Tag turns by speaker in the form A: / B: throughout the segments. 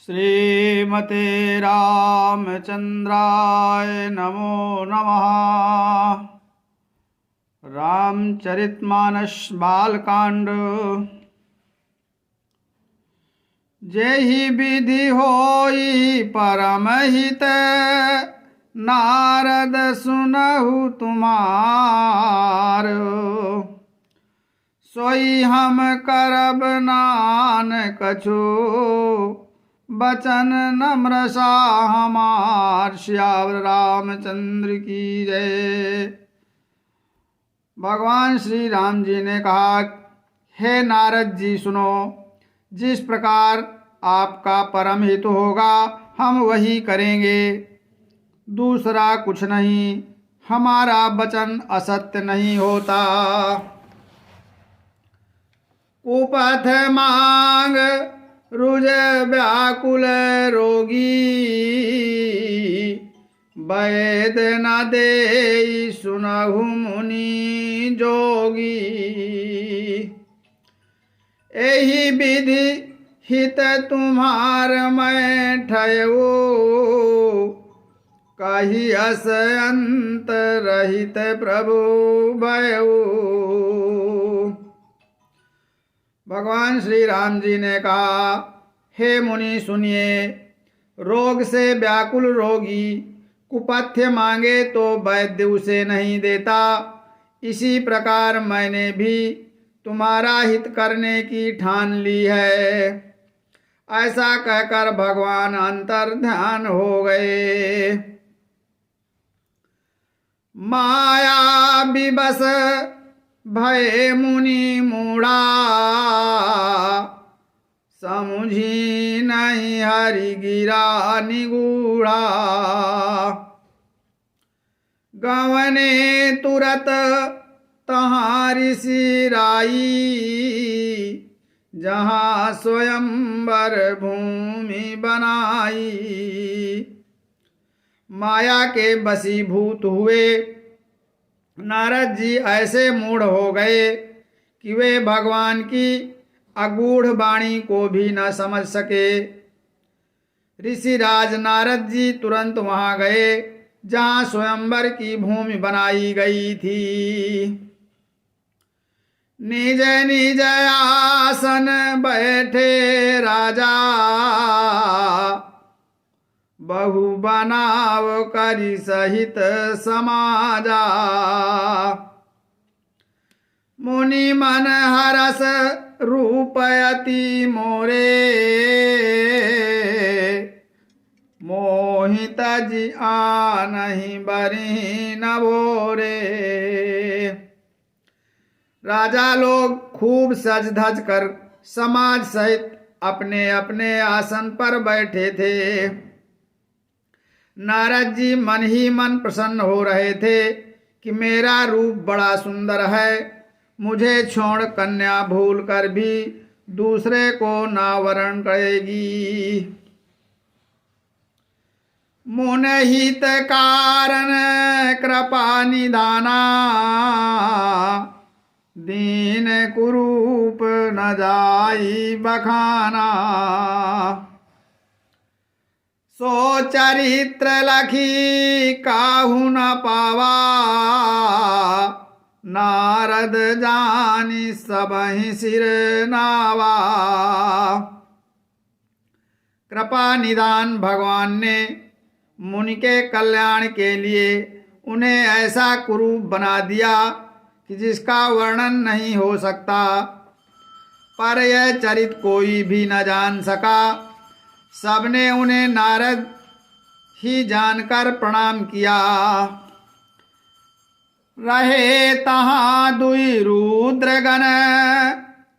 A: श्रीमते रामचंद्राय नमो नमः। रामचरितमानस बालकांड। जेहि विधि होई परम हित, नारद सुनहु तुम्हार। सोई हम करब नान कछु, बचन नम्र सा हमार। श्यावर रामचंद्र की जय। भगवान श्री राम जी ने कहा, हे नारद जी सुनो, जिस प्रकार आपका परम हित होगा हम वही करेंगे, दूसरा कुछ नहीं। हमारा वचन असत्य नहीं होता। कुपथ मांग रुज व्याकुल रोगी, वैद न देई सुनहु मुनि जोगी। एहि विधि हित तुम्हार मैं ठयो, कही अस अंत रहित प्रभु भयो। भगवान श्री राम जी ने कहा, हे मुनि सुनिए, रोग से व्याकुल रोगी कुपथ्य मांगे तो वैद्य उसे नहीं देता। इसी प्रकार मैंने भी तुम्हारा हित करने की ठान ली है। ऐसा कहकर भगवान अंतर ध्यान हो गए। माया विवश भय मुनि मूढ़ा, समुझी नहीं हरि गिरा निगूढ़ा। गवने तुरत तहाँ ऋषि राई, जहाँ स्वयंवर भूमि बनाई। माया के वशीभूत हुए नारद जी ऐसे मूढ़ हो गए कि वे भगवान की अगूढ़ वाणी को भी न समझ सके। ऋषिराज नारद जी तुरंत वहां गए जहां स्वयंवर की भूमि बनाई गई थी। निज निज आसन बैठे राजा, बहु बनाव करि सहित समाजा। मुनि मन हरस रूप अति मोरे, मोहित जी आनहि बरहि न भोरे। राजा लोग खूब सज धज कर समाज सहित अपने अपने आसन पर बैठे थे। नारद जी मन ही मन प्रसन्न हो रहे थे कि मेरा रूप बड़ा सुंदर है, मुझे छोड़ कन्या भूल कर भी दूसरे को ना वरण करेगी। मुन हित कारण कृपा निधाना, दीन कुरूप न जाई बखाना। सो चरित्र लखी काहू न पावा, नारद जानी सबहि सिर नावा। कृपा निदान भगवान ने मुनि के कल्याण के लिए उन्हें ऐसा कुरूप बना दिया कि जिसका वर्णन नहीं हो सकता। पर यह चरित कोई भी न जान सका। सबने उन्हें नारद ही जानकर प्रणाम किया। रहे तहाँ दुई रुद्रगण,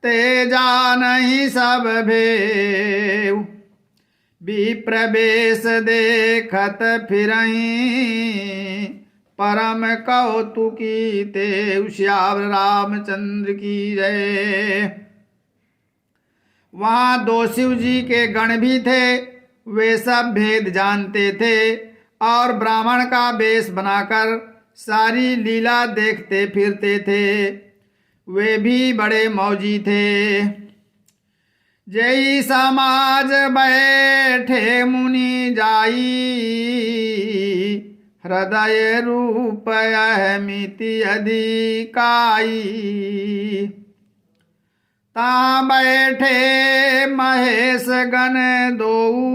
A: तेजा नहीं सब भेव। विप्र बेश देखत फिरहीं, परम कौतुकी तेव। श्यावर रामचंद्र की जय। वहाँ दो शिव जी के गण भी थे। वे सब भेद जानते थे और ब्राह्मण का वेश बनाकर सारी लीला देखते फिरते थे। वे भी बड़े मौजी थे। जय समाज बैठे मुनि जाई, हृदय रूप अहमिति अधिकाई। ता बैठे महेश गण दोऊ,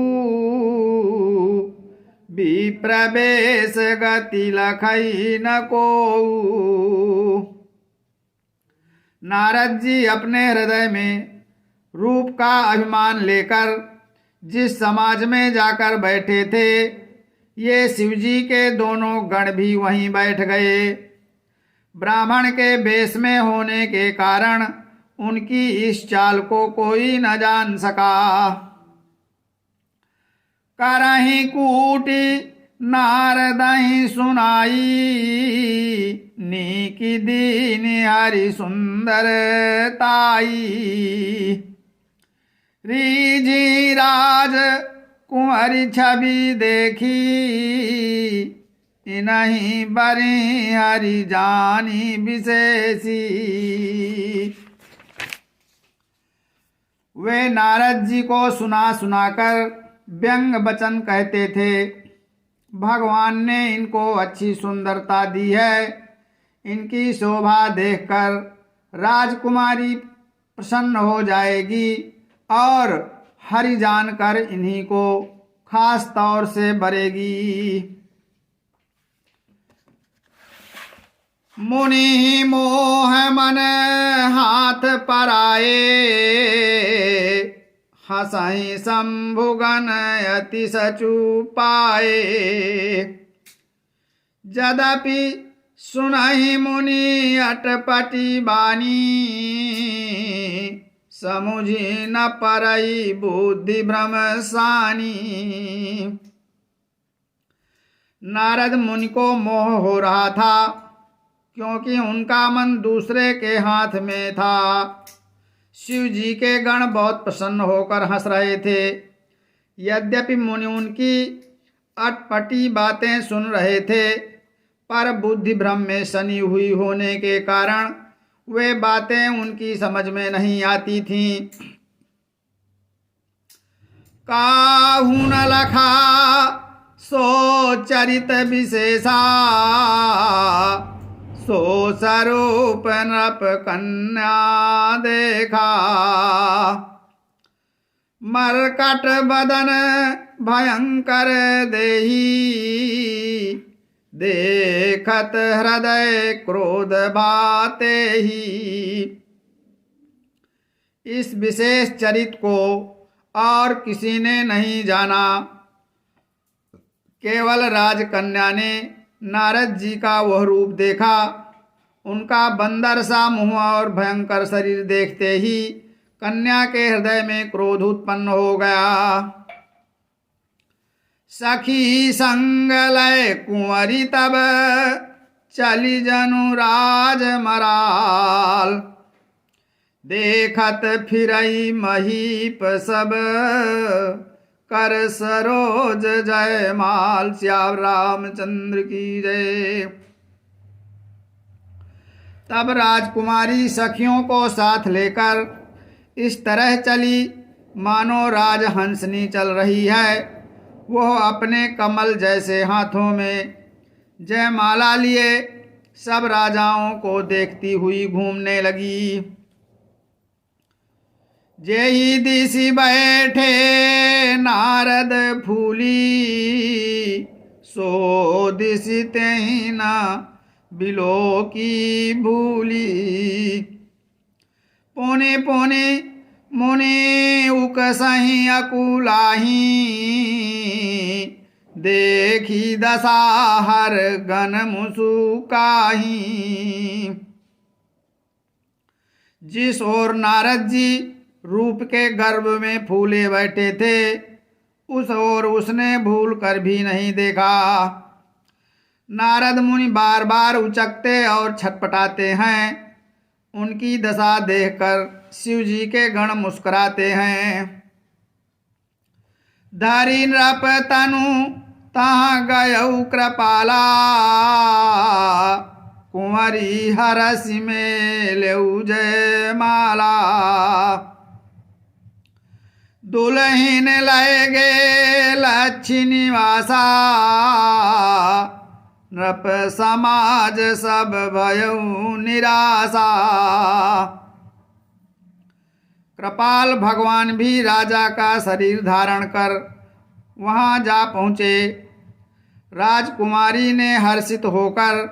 A: विप्रवेश गति लखई न कोऊ। नारद जी अपने हृदय में रूप का अभिमान लेकर जिस समाज में जाकर बैठे थे, ये शिवजी के दोनों गण भी वहीं बैठ गए। ब्राह्मण के वेश में होने के कारण उनकी इस चाल को कोई न जान सका। करहि कूटी नारदहि सुनाई, नीकी दीन हरि सुंदर ताई। रीझी राज कुंवरी छवि देखी, इनहि बरी हरि जानी विशेषी। वे नारद जी को सुना सुनाकर व्यंग वचन कहते थे। भगवान ने इनको अच्छी सुंदरता दी है, इनकी शोभा देखकर राजकुमारी प्रसन्न हो जाएगी और हरि जानकर इन्हीं को खास तौर से बरेगी। मुनि मोह मन हाथ पराए, हंसहि शंभुगन अति सचु पाए। यद्यपि सुनहि मुनि अटपटी बानी, समुझी न परई बुद्धि भ्रम सानी। नारद मुनि को मोह हो रहा था, क्योंकि उनका मन दूसरे के हाथ में था। शिव जी के गण बहुत प्रसन्न होकर हंस रहे थे। यद्यपि मुनि उनकी अटपटी बातें सुन रहे थे, पर बुद्धि भ्रम में सनी हुई होने के कारण वे बातें उनकी समझ में नहीं आती थीं। काहू न लखा सो चरित विशेषा, सो स्वरूप नृप कन्या देखा। मरकट बदन भयंकर देही, देखत हृदय क्रोध भाते ही। इस विशेष चरित को और किसी ने नहीं जाना, केवल राजकन्या ने नारद जी का वह रूप देखा। उनका बंदर सा मुंह और भयंकर शरीर देखते ही कन्या के हृदय में क्रोध उत्पन्न हो गया। सखी संग लय कुंवरी तब, चली जनु राज मराल। देखत फिरई महीप सब, कर सरोज जय माल। श्याम रामचंद्र की जय। तब राजकुमारी सखियों को साथ लेकर इस तरह चली मानो राजहंसनी चल रही है। वह अपने कमल जैसे हाथों में जयमाला लिए सब राजाओं को देखती हुई घूमने लगी। जेहि दिशि बैठे नारद फूली, सो दिशि तेहि न बिलो की भूली। पौने पौने मुनि उकसहि अकुलाही, देखी दशा हर गन मुसुकाही। जिस ओर नारद जी रूप के गर्भ में फूले बैठे थे, उस ओर उसने भूल कर भी नहीं देखा। नारद मुनि बार बार उचकते और छटपटाते हैं। उनकी दशा देखकर शिव जी के गण मुस्कुराते हैं। धरि नृप तनु तहाँ गयऊ कृपाला, कुंवरी हरसि में लेऊ जय माला। दुल्हीन लय गे लक्ष्मी निवासा नृप समाज सब भयउ निराशा। कृपाल भगवान भी राजा का शरीर धारण कर वहां जा पहुँचे। राजकुमारी ने हर्षित होकर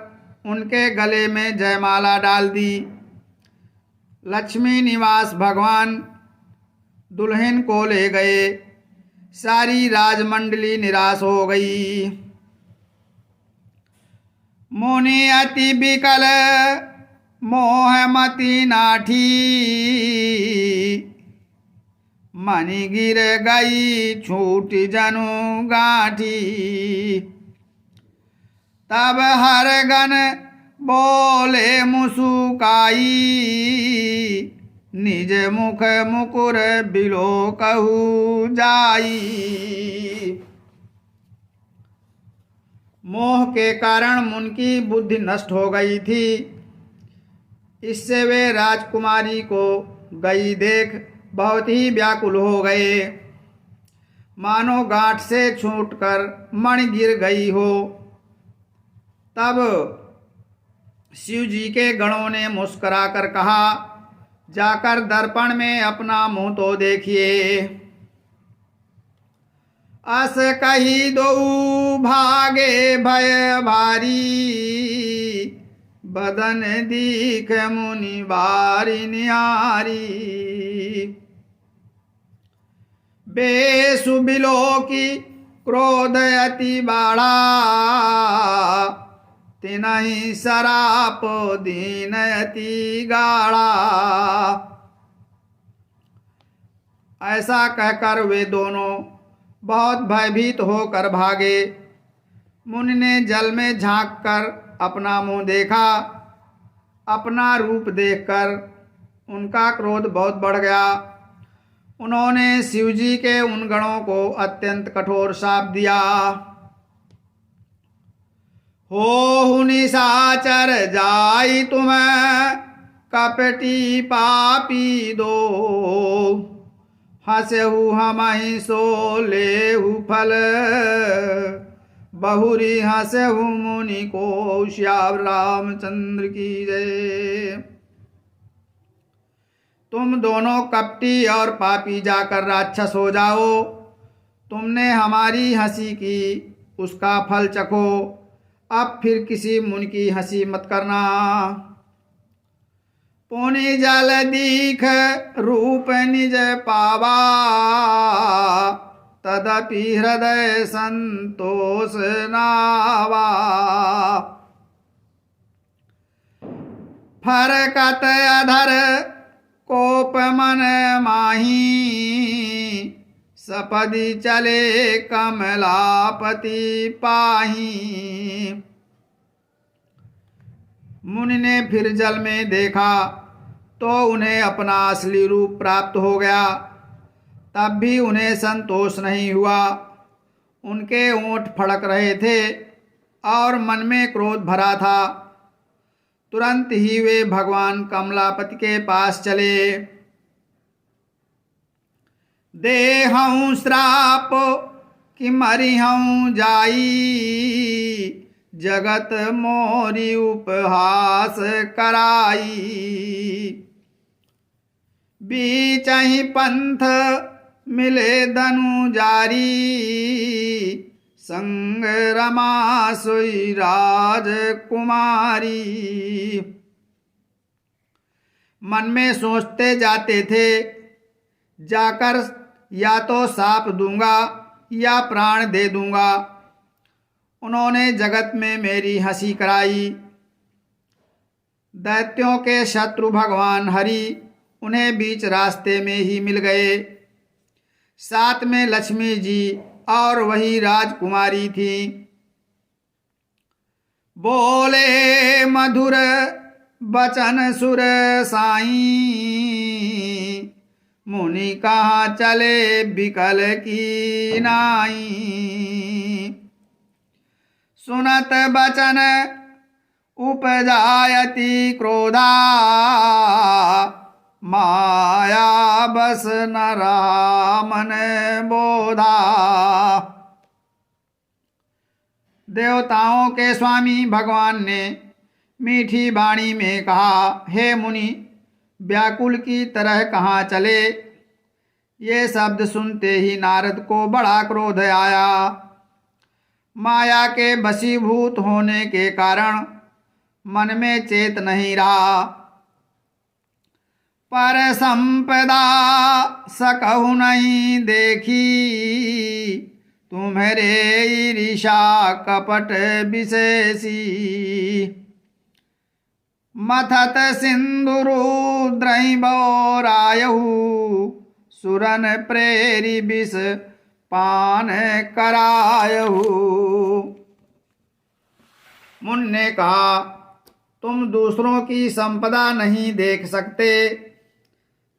A: उनके गले में जयमाला डाल दी। लक्ष्मी निवास भगवान दुल्हन को ले गए। सारी राजमंडली निराश हो गई। मुनि अति विकल मोहमती नाठी मणि गिर गई छूट जनु गाठी। तब हर गण बोले मुसुकाई निज मुख मुकुर बिलो कहू जाई। मोह के कारण मुन की बुद्धि नष्ट हो गई थी। इससे वे राजकुमारी को गई देख बहुत ही व्याकुल हो गए, मानो गांठ से छूटकर मणि गिर गई हो। तब शिव जी के गणों ने मुस्कुराकर कहा, जाकर दर्पण में अपना मुंह तो देखिए। अस कही दो भागे भय भारी बदन दीख मुनि बारी निहारी। बेसुबिलो की क्रोध अति बाढ़ा तिनहि सराप दीन अति गाढ़ा। ऐसा कहकर वे दोनों बहुत भयभीत होकर भागे। मुनि ने जल में झांककर अपना मुंह देखा। अपना रूप देखकर उनका क्रोध बहुत बढ़ गया। उन्होंने शिवजी के उन गणों को अत्यंत कठोर शाप दिया। हो निशाचर जाई तुम कपटी पापी दो हंसहु हमहि सो लेहु फल बहुरी हंसहु मुनि को श्याम रामचंद्र की जय। तुम दोनों कपटी और पापी जाकर राक्षस हो जाओ। तुमने हमारी हंसी की, उसका फल चखो। अब फिर किसी मुनि की हंसी मत करना। पुनि जल दीख रूप निज पावा तदपि हृदय संतोष नावा। फरकत अधर कोप मन माही सपदि चले कमलापति पाही। मुनि ने फिर जल में देखा तो उन्हें अपना असली रूप प्राप्त हो गया। तब भी उन्हें संतोष नहीं हुआ। उनके ओंठ फड़क रहे थे और मन में क्रोध भरा था। तुरंत ही वे भगवान कमलापति के पास चले। देहऊँ श्राप कि मरिहऊँ जाई जगत मोरी उपहास कराई। बीचहि पंथ मिले धनु जारी संग रमा सोई राजकुमारी। मन में सोचते जाते थे, जाकर या तो साप दूंगा या प्राण दे दूंगा। उन्होंने जगत में मेरी हंसी कराई। दैत्यों के शत्रु भगवान हरि उन्हें बीच रास्ते में ही मिल गए। साथ में लक्ष्मी जी और वही राजकुमारी थी। बोले मधुर बचन सुर साई मुनि कहाँ चले बिकल की नाई। सुनत बचन उपजायति क्रोधा माया बस न रहा मन बोधा। देवताओं के स्वामी भगवान ने मीठी वाणी में कहा, हे मुनि, व्याकुल की तरह कहाँ चले। ये शब्द सुनते ही नारद को बड़ा क्रोध आया। माया के वशीभूत होने के कारण मन में चेत नहीं रहा। पर संपदा सकहु नहीं देखी, तुम्हारे ईर्षा कपट विशेषी। मथत सिंधुरुद्रैबोरायहु, सुरन प्रेरी विष पान करायहु। मुनि ने कहा, तुम दूसरों की संपदा नहीं देख सकते,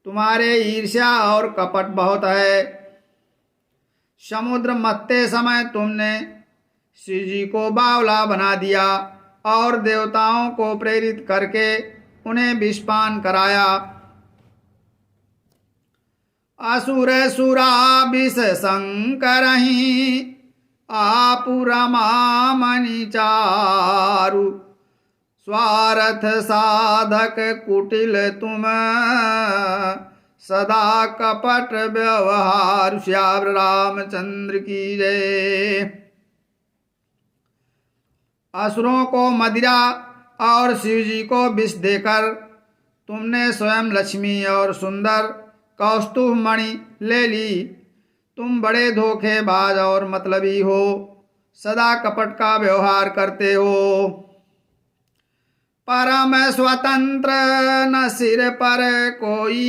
A: तुम्हारे ईर्ष्या और कपट बहुत है। समुद्र मथते समय तुमने शिव जी को बावला बना दिया और देवताओं को प्रेरित करके उन्हें विषपान कराया। असुर सुरा विष संकरहि, आपुरमा मणि चारु। स्वार्थ साधक कुटिल तुम, सदा कपट व्यवहार। श्याम रामचंद्र की जय। असुरों को मदिरा और शिवजी को विष देकर तुमने स्वयं लक्ष्मी और सुंदर कौस्तुभ मणि ले ली। तुम बड़े धोखेबाज और मतलबी हो, सदा कपट का व्यवहार करते हो। परम स्वतंत्र न सिर पर कोई,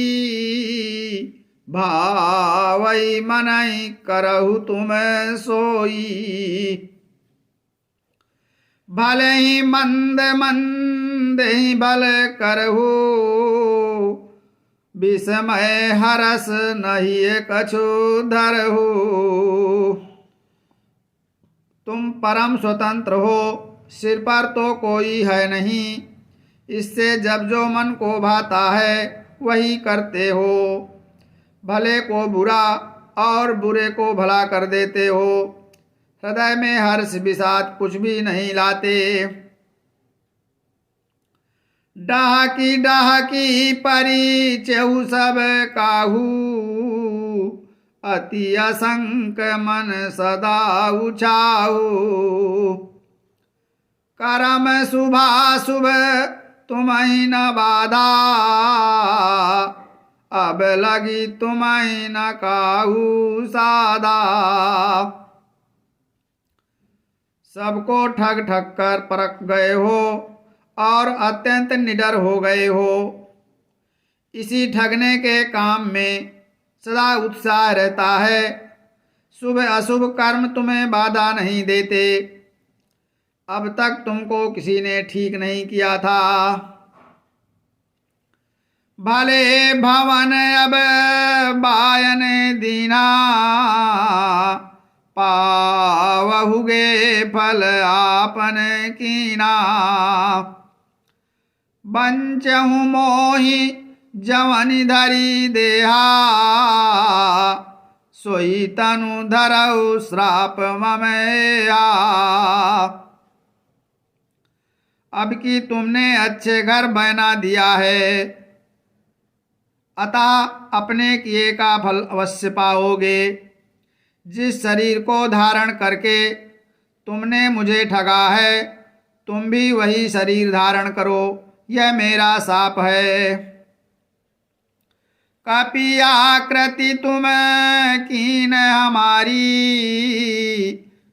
A: भावई मनई करहु तुम सोई। भले ही मंद मंद ही बल करहु, विस्मय हरस नहीं कछु धरहु। तुम परम स्वतंत्र हो, सिर पर तो कोई है नहीं, इससे जब जो मन को भाता है वही करते हो। भले को बुरा और बुरे को भला कर देते हो, हृदय में हर्ष विषाद कुछ भी नहीं लाते। डाहकी परिचहु सब काहू, अति असंक मन सदा उछाऊ। करम शुभाशुभ तुम्हि न बाधा, अब लगी तुम्हि न काहू साधा। सबको ठग ठग कर परख गए हो और अत्यंत निडर हो गए हो। इसी ठगने के काम में सदा उत्साह रहता है। शुभ अशुभ कर्म तुम्हें बाधा नहीं देते। अब तक तुमको किसी ने ठीक नहीं किया था। भले भवन अब बायन दीना, पावहुगे फल आपन कीना। बंचहु मोहि जवनि धरी देहा, सोई तनु धरऊ श्राप ममया। अब कि तुमने अच्छे घर बना दिया है, अतः अपने किए का फल अवश्य पाओगे। जिस शरीर को धारण करके तुमने मुझे ठगा है, तुम भी वही शरीर धारण करो, यह मेरा शाप है। कपि आकृति तुम कीन हमारी,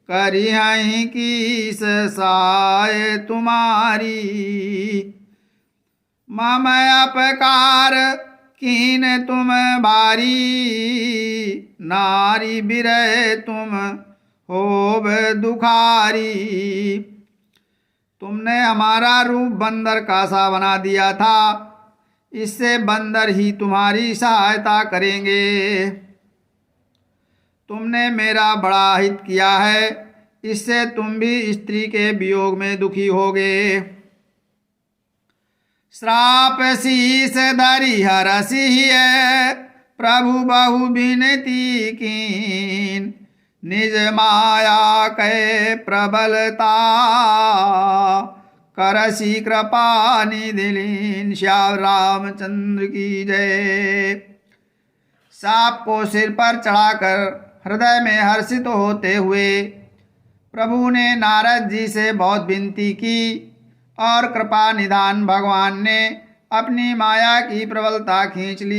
A: करिहहि कीस साय तुम्हारी। मम अपकार कीन तुम भारी, नारी बिरह तुम होब दुखारी। तुमने हमारा रूप बंदर का सा बना दिया था, इससे बंदर ही तुम्हारी सहायता करेंगे। तुमने मेरा बड़ा हित किया है, इससे तुम भी स्त्री के वियोग में दुखी होगे। श्राप शीस धरि हरसिय प्रभु बहु विनती कीन निज माया कै प्रबलता करसी कृपा निधि लीन। श्याम रामचंद्र की जय। सांप को सिर पर चढ़ाकर हृदय में हर्षित होते हुए प्रभु ने नारद जी से बहुत विनती की और कृपा निधान भगवान ने अपनी माया की प्रबलता खींच ली।